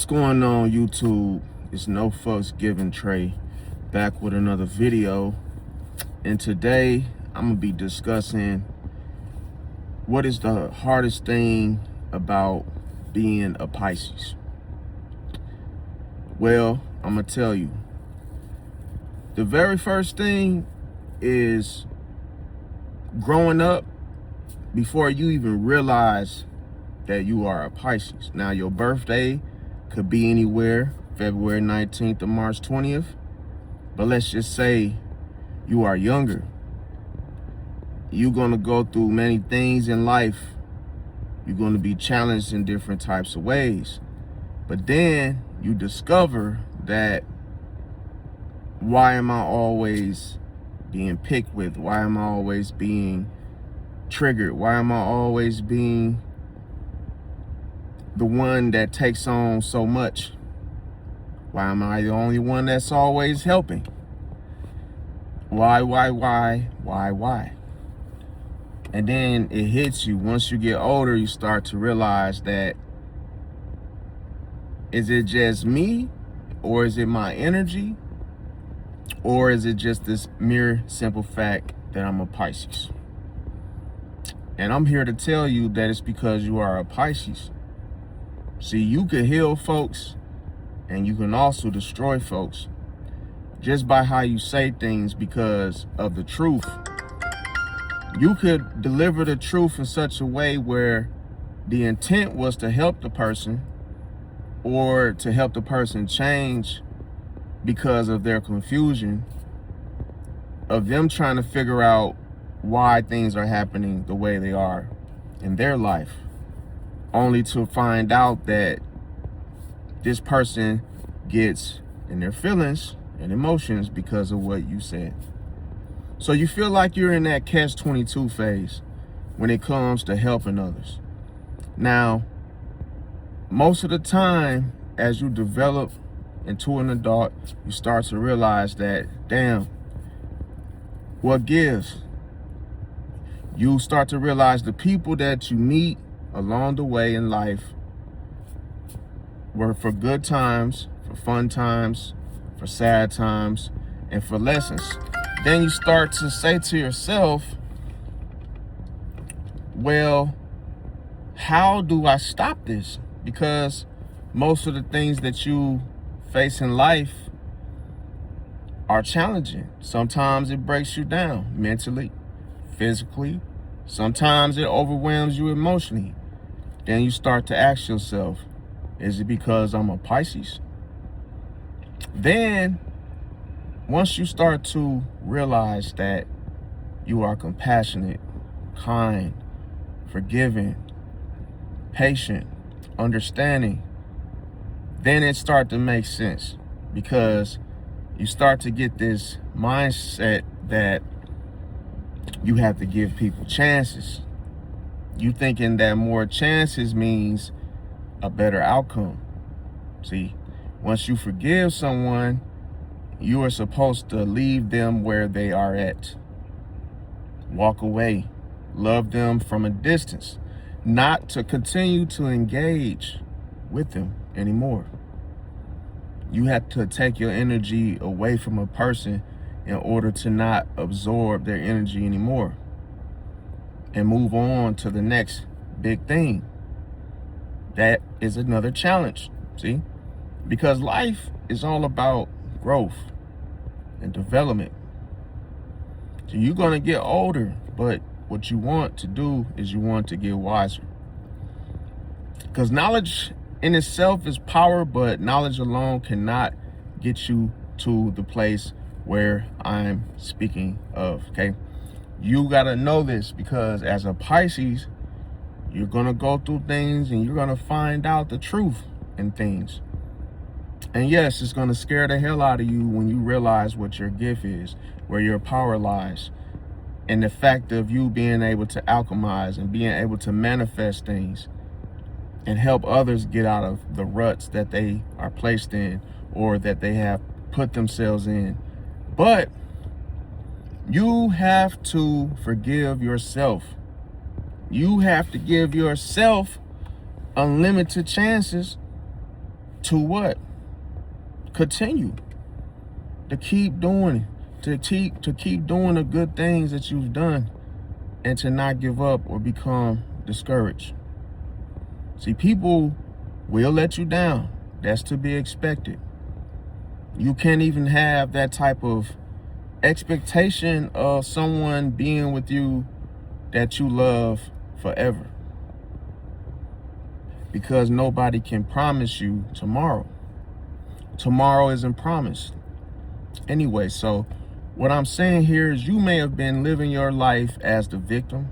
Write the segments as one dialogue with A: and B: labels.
A: What's going on, YouTube? It's NoFxGivenTrey back with another video, and today I'm gonna be discussing what is the hardest thing about being a Pisces. Well, I'm gonna tell you. The very first thing is growing up before you even realize that you are a Pisces. Now, your birthday could be anywhere, February 19th to March 20th. But let's just say you are younger. You're going to go through many things in life. You're going to be challenged in different types of ways. But then you discover that, why am I always being picked with? Why am I always being triggered? Why am I always being the one that takes on so much? Why am I the only one that's always helping? Why? And then it hits you. Once you get older, you start to realize that, is it just me? Or is it my energy? Or is it just this mere simple fact that I'm a Pisces? And I'm here to tell you that it's because you are a Pisces. See, you can heal folks, and you can also destroy folks just by how you say things because of the truth. You could deliver the truth in such a way where the intent was to help the person, or to help the person change because of their confusion, of them trying to figure out why things are happening the way they are in their life, only to find out that this person gets in their feelings and emotions because of what you said. So you feel like you're in that catch-22 phase when it comes to helping others. Now, most of the time, as you develop into an adult, you start to realize that, damn, what gives? You start to realize the people that you meet along the way in life were for good times, for fun times, for sad times, and for lessons. Then you start to say to yourself, well, how do I stop this? Because most of the things that you face in life are challenging. Sometimes it breaks you down mentally, physically. Sometimes it overwhelms you emotionally. Then you start to ask yourself, is it because I'm a Pisces? Then, once you start to realize that you are compassionate, kind, forgiving, patient, understanding, then it starts to make sense, because you start to get this mindset that you have to give people chances. You thinking that more chances means a better outcome. See, once you forgive someone, you are supposed to leave them where they are at. Walk away. Love them from a distance. Not to continue to engage with them anymore. You have to take your energy away from a person in order to not absorb their energy anymore, and move on to the next big thing. That is another challenge, see? Because life is all about growth and development. So you're gonna get older, but what you want to do is you want to get wiser. Because knowledge in itself is power, but knowledge alone cannot get you to the place where I'm speaking of, okay? You gotta know this, because as a Pisces, you're gonna go through things and you're gonna find out the truth in things. And yes, it's gonna scare the hell out of you when you realize what your gift is, where your power lies, and the fact of you being able to alchemize and being able to manifest things and help others get out of the ruts that they are placed in, or that they have put themselves in. But you have to forgive yourself. You have to give yourself unlimited chances to what? Continue to keep doing it, to keep doing the good things that you've done, and to not give up or become discouraged. See, people will let you down. That's to be expected. You can't even have that type of expectation of someone being with you that you love forever, because nobody can promise you tomorrow. Tomorrow isn't promised. Anyway, so what I'm saying here is you may have been living your life as the victim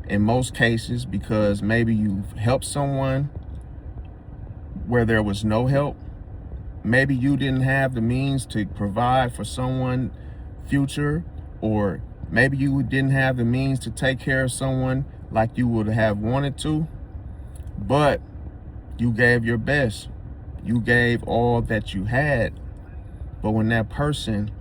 A: in most cases, because maybe you've helped someone where there was no help. Maybe you didn't have the means to provide for someone future, or maybe you didn't have the means to take care of someone like you would have wanted to, but you gave your best. You gave all that you had. But when that person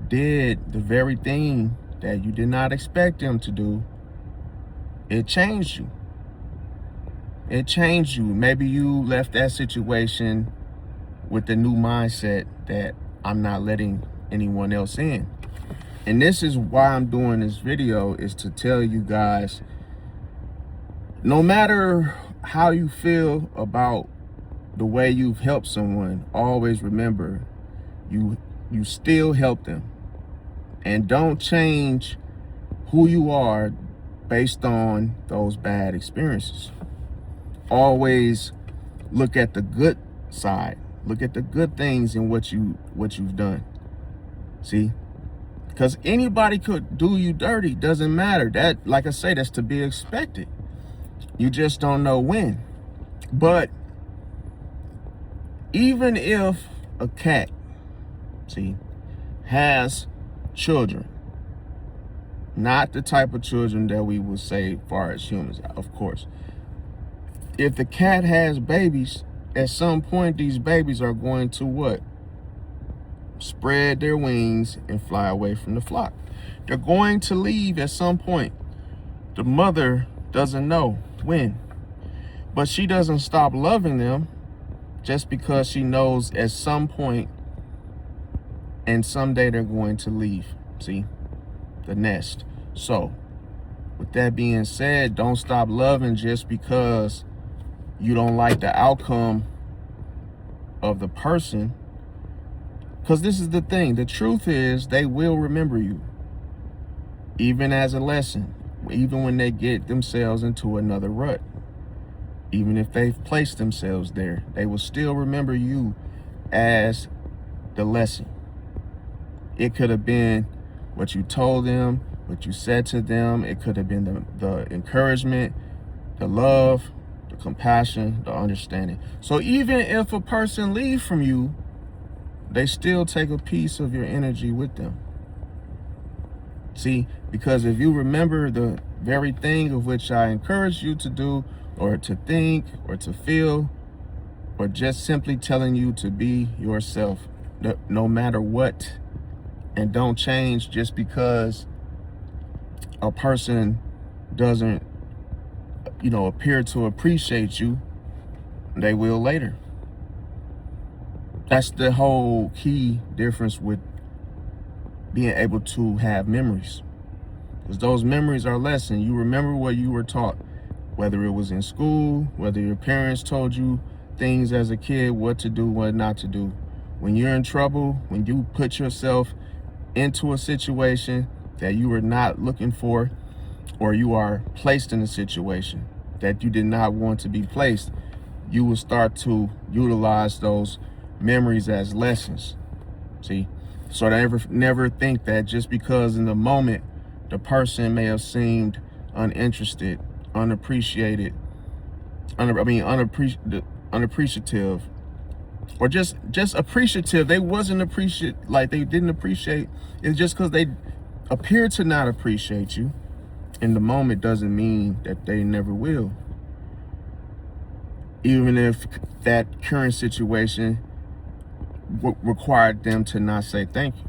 A: did the very thing that you did not expect them to do, it changed you. It changed you. Maybe you left that situation with the new mindset that I'm not letting anyone else in. And this is why I'm doing this video, is to tell you guys, no matter how you feel about the way you've helped someone, always remember you still help them. And don't change who you are based on those bad experiences. Always look at the good side. Look at the good things in what you've done. See? Because anybody could do you dirty. Doesn't matter. That, like I say, that's to be expected. You just don't know when. But even if a cat, see, has children, not the type of children that we would say far as humans, of course. If the cat has babies, at some point these babies are going to what? Spread their wings and fly away from the flock. They're going to leave at some point. The mother doesn't know when, but she doesn't stop loving them just because she knows at some point and someday they're going to leave. See, the nest. So with that being said, don't stop loving just because you don't like the outcome of the person. Because this is the thing. The truth is, they will remember you, even as a lesson, even when they get themselves into another rut. Even if they've placed themselves there, they will still remember you as the lesson. It could have been what you told them, what you said to them. It could have been the encouragement, the love, the compassion, the understanding. So even if a person leaves from you, they still take a piece of your energy with them. See, because if you remember the very thing of which I encourage you to do, or to think, or to feel, or just simply telling you to be yourself, no matter what, and don't change just because a person doesn't, appear to appreciate you, they will later. That's the whole key difference with being able to have memories. Because those memories are lessons. You remember what you were taught, whether it was in school, whether your parents told you things as a kid, what to do, what not to do. When you're in trouble, when you put yourself into a situation that you were not looking for, or you are placed in a situation that you did not want to be placed, you will start to utilize those memories as lessons. See, so never think that just because in the moment the person may have seemed uninterested, unappreciated, unappreciative, or just appreciative. They wasn't appreciate, like they didn't appreciate. It's just because they appear to not appreciate you in the moment doesn't mean that they never will. Even if that current situation required them to not say thank you,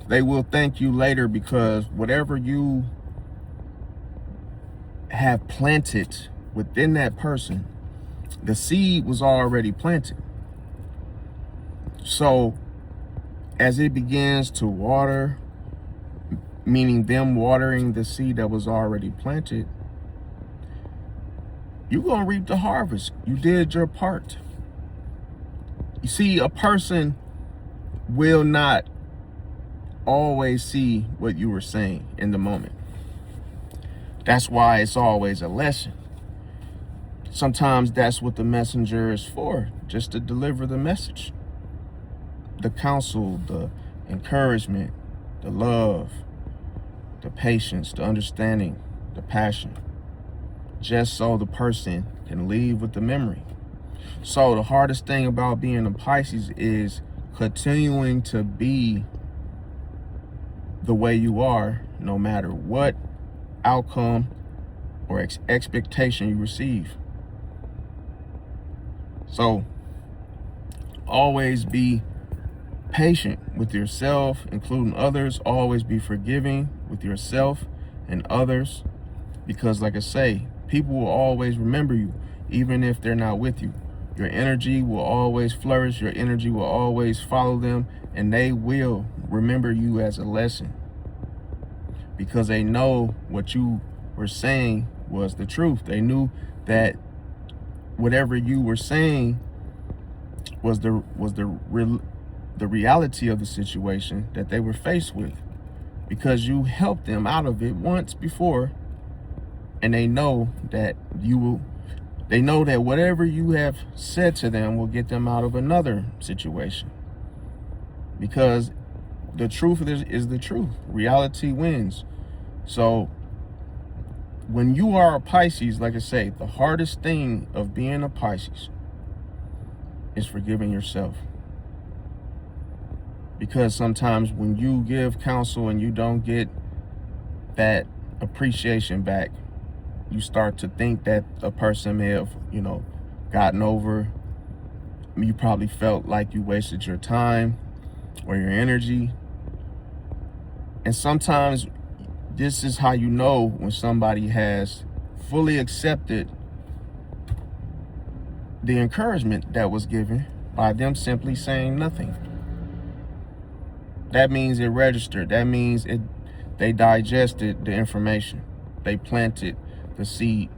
A: they will thank you later, because whatever you have planted within that person The seed was already planted. So as it begins to water, meaning them watering the seed that was already planted, you're going to reap the harvest. You did your part. You see, a person will not always see what you were saying in the moment. That's why it's always a lesson. Sometimes that's what the messenger is for, just to deliver the message, the counsel, the encouragement, the love, the patience, the understanding, the passion, just so the person can leave with the memory. So the hardest thing about being a Pisces is continuing to be the way you are, no matter what outcome or expectation you receive. So always be patient with yourself, including others. Always be forgiving with yourself and others, because like I say, people will always remember you, even if they're not with you. Your energy will always flourish. Your energy will always follow them, and they will remember you as a lesson, because they know what you were saying was the truth. They knew that whatever you were saying was the reality of the situation that they were faced with, because you helped them out of it once before, and they know that they know that whatever you have said to them will get them out of another situation, because the truth is the truth. Reality wins. So when you are a Pisces, like I say, the hardest thing of being a Pisces is forgiving yourself. Because sometimes when you give counsel and you don't get that appreciation back, you start to think that a person may have, gotten over. You probably felt like you wasted your time or your energy. And sometimes this is how you know when somebody has fully accepted the encouragement that was given by them simply saying nothing. That means it registered. That means they digested the information. They planted the seed.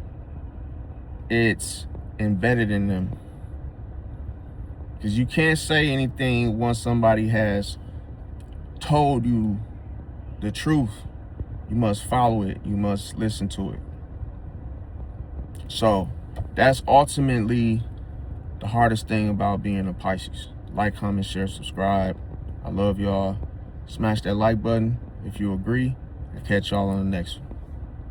A: It's embedded in them. Because you can't say anything once somebody has told you the truth. You must follow it. You must listen to it. So that's ultimately the hardest thing about being a Pisces. Like, comment, share, subscribe. I love y'all. Smash that like button if you agree. I'll catch y'all on the next one.